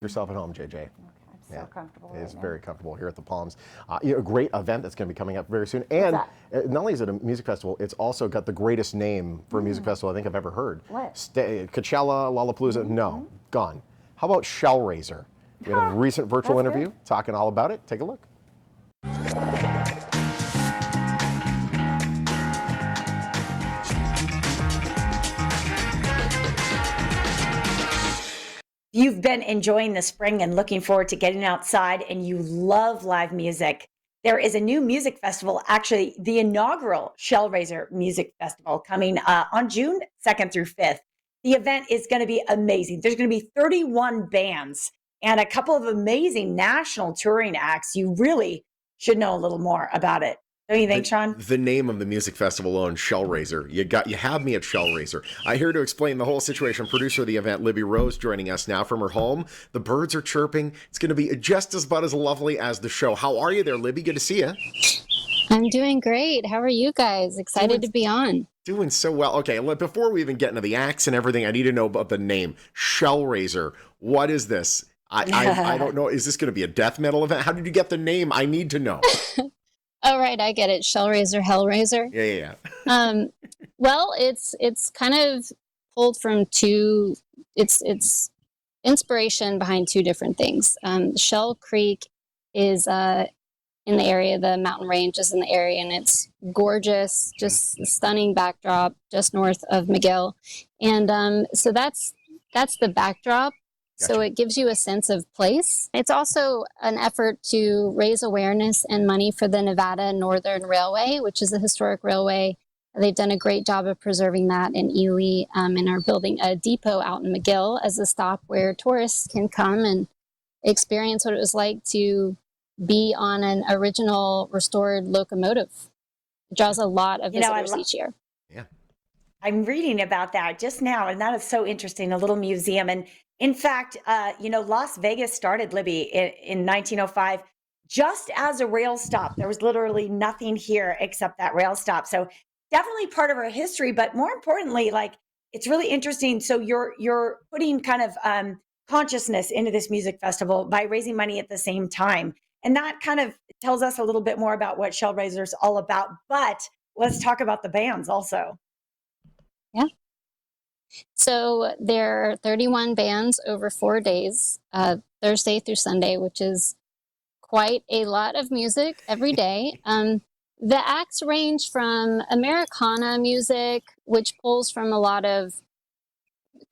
Yourself at home, JJ. I'm so comfortable. It is right very comfortable here at the Palms. A great event that's going to be coming up very soon. And not only is it a music festival, it's also got the greatest name for a music festival I think I've ever heard. What? Coachella, Lollapalooza, no, gone. How about Shellraiser? We had a recent virtual interview talking all about it. Take a look. You've been enjoying the spring and looking forward to getting outside, and you love live music. There is a new music festival, actually, the inaugural Schellraiser Music Festival, coming on June 2nd through 5th. The event is going to be amazing. There's going to be 31 bands and a couple of amazing national touring acts. You really should know a little more about it. Don't you think, Sean? The name of the music festival alone, Shellraiser. You have me at Shellraiser. Here to explain the whole situation. Producer of the event, Libby Rose, joining us now from her home. The birds are chirping. It's going to be just about as lovely as the show. How are you there, Libby? Good to see you. I'm doing great. How are you guys? Excited to be on. Doing so well. Okay, before we even get into the acts and everything, I need to know about the name Shellraiser. What is this? I don't know. Is this going to be a death metal event? How did you get the name? I need to know. Oh, right. I get it. Shellraiser, Hellraiser. Yeah. Well, it's kind of pulled from it's inspiration behind two different things. Shell Creek is in the area, the mountain range is in the area, and it's gorgeous, just a stunning backdrop just north of McGill. And so that's the backdrop. Gotcha. So it gives you a sense of place. It's also an effort to raise awareness and money for the Nevada Northern Railway, which is a historic railway. They've done a great job of preserving that in Ely, and are building a depot out in McGill as a stop where tourists can come and experience what it was like to be on an original restored locomotive. It draws a lot of visitors each year. Yeah. I'm reading about that just now, and that is so interesting, a little museum. And in fact, Las Vegas started, Libby, in 1905 just as a rail stop. There was literally nothing here except that rail stop. So definitely part of our history, but more importantly, like, it's really interesting. So you're putting kind of consciousness into this music festival by raising money at the same time. And that kind of tells us a little bit more about what Shellraiser is all about. But let's talk about the bands also. Yeah. So there are 31 bands over 4 days, Thursday through Sunday, which is quite a lot of music every day. The acts range from Americana music, which pulls from a lot of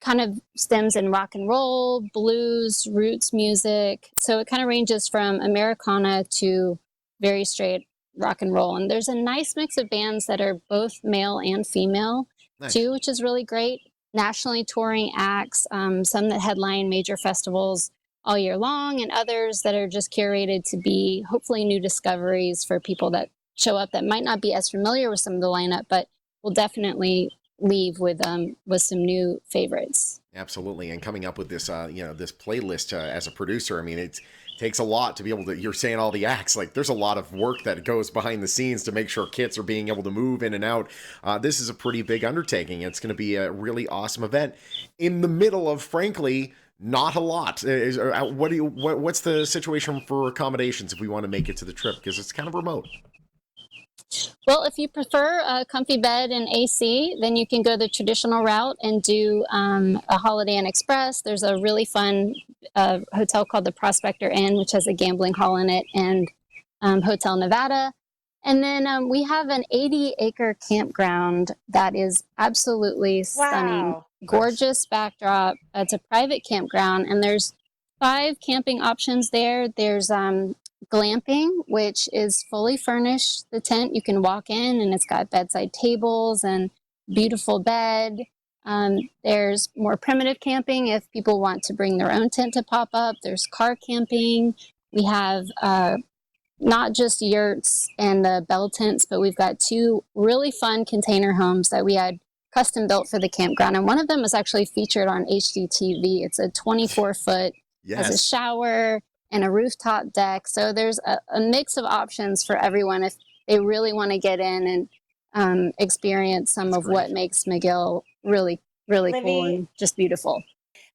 kind of stems in rock and roll, blues, roots music. So it kind of ranges from Americana to very straight rock and roll. And there's a nice mix of bands that are both male and female. Nice. Too, which is really great. Nationally touring acts, some that headline major festivals all year long, and others that are just curated to be hopefully new discoveries for people that show up that might not be as familiar with some of the lineup, but will definitely leave with some new favorites. Absolutely, and coming up with this this playlist as a producer, I mean, it takes a lot to be able to. You're saying all the acts, like, there's a lot of work that goes behind the scenes to make sure kits are being able to move in and out. This is a pretty big undertaking. It's going to be a really awesome event in the middle of, frankly, not a lot. What's the situation for accommodations if we want to make it to the trip, because it's kind of remote? Well, if you prefer a comfy bed and AC, then you can go the traditional route and do a Holiday Inn Express. There's a really fun hotel called the Prospector Inn, which has a gambling hall in it, and Hotel Nevada. And then we have an 80-acre campground that is absolutely stunning. Wow. Gorgeous backdrop. It's a private campground, and there's 5 camping options there. There's glamping, which is fully furnished. The tent, you can walk in and it's got bedside tables and beautiful bed. There's more primitive camping if people want to bring their own tent to pop up. There's car camping. We have not just yurts and the bell tents, but we've got 2 really fun container homes that we had custom built for the campground. And one of them is actually featured on HGTV. It's a 24-foot, has a shower and a rooftop deck. So there's a mix of options for everyone if they really want to get in and experience some of what makes McGill really, really cool and just beautiful.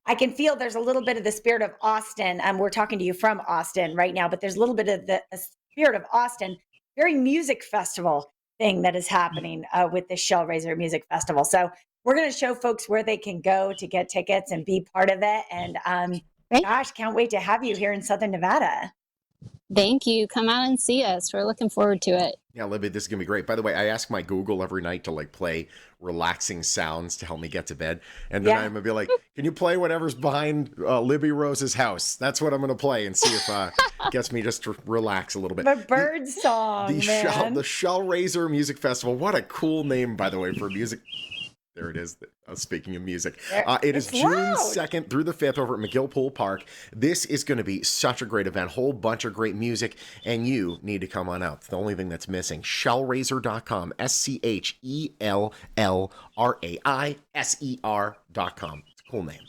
I can feel there's a little bit of the spirit of Austin. We're talking to you from Austin right now, but there's a little bit of the spirit of Austin, very music festival thing that is happening with the Schellraiser Music Festival. So we're going to show folks where they can go to get tickets and be part of it. And Great. gosh, can't wait to have you here in Southern Nevada. Thank you. Come out and see us. We're looking forward to it. Yeah, Libby, this is going to be great. By the way, I ask my Google every night to like play relaxing sounds to help me get to bed. And then Yeah. I'm going to be like, can you play whatever's behind Libby Rose's house? That's what I'm going to play and see if gets me just to relax a little bit. The bird song, the man. Shellraiser Music Festival. What a cool name, by the way, for music. There it is. Speaking of music, it is It's June loud. 2nd through the 5th over at McGill Pool Park. This is going to be such a great event, whole bunch of great music, and you need to come on out. It's the only thing that's missing. Schellraiser.com, SCHELLRAISER.com. It's a cool name.